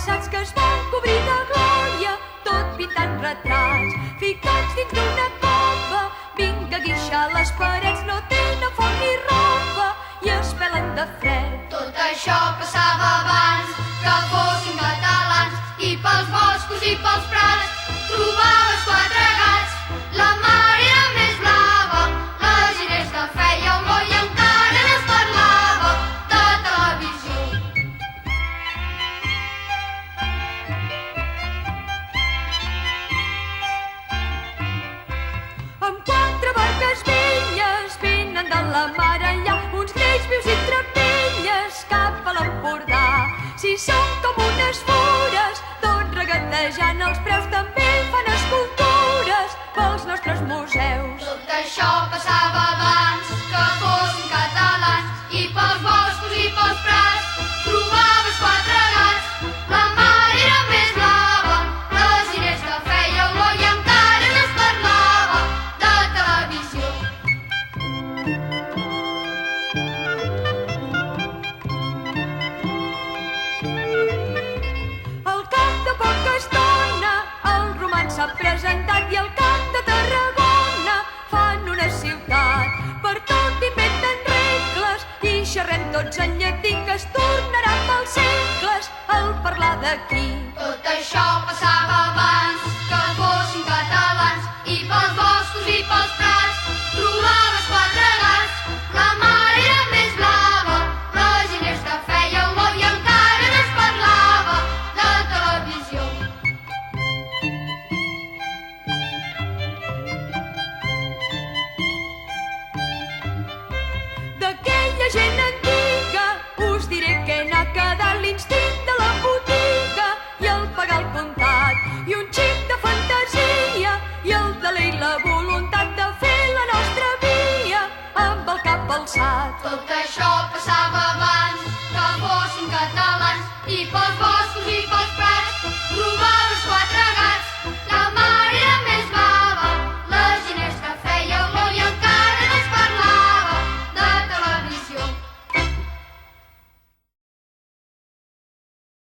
avantpassats que es van cobrir de glòria, tot pintant retrats, ficats dins d'una cova. Vinga, guixar les parets, no tenen foc ni roba i es pelen de fred. Tot això passava abans que fossin catalans, i pels boscos i pels prats trobaves quatre gats. La mar era més blava, la gent es feia olor i encara no es parlava de televisió. Amb quatre barques velles venen de la mar enllà, uns greix vius i trapelles cap a l'Empordà. Si són com unes fures, tot regatejant els preus, també fan escultures pels nostres museus. Tot això passava abans que fossin catalans, i pels boscos i pels prats trobaves quatre gats. La mar era més blava, la gent es feia olor i encara no es parlava de televisió. Al cap de poca estona el romanç s'ha presentat i al Camp de Tarragona fan una ciutat. Per tot inventen regles i xerrem tots en llatí, que es tornarà pels segles el parlar d'aquí. Tot això passava abans que fossin catalans, i pels boscos i pels prats trobaves quatre gats. La mar era més blava, la gent es feia olor i encara no es parlava de televisió. D'aquella gent antiga us diré que n'ha quedat l'instint de la botiga i el pagar al comptat, i un xic de fantasia i el deler i la voluntat de fer la nostra via amb el cap alçat. Tot això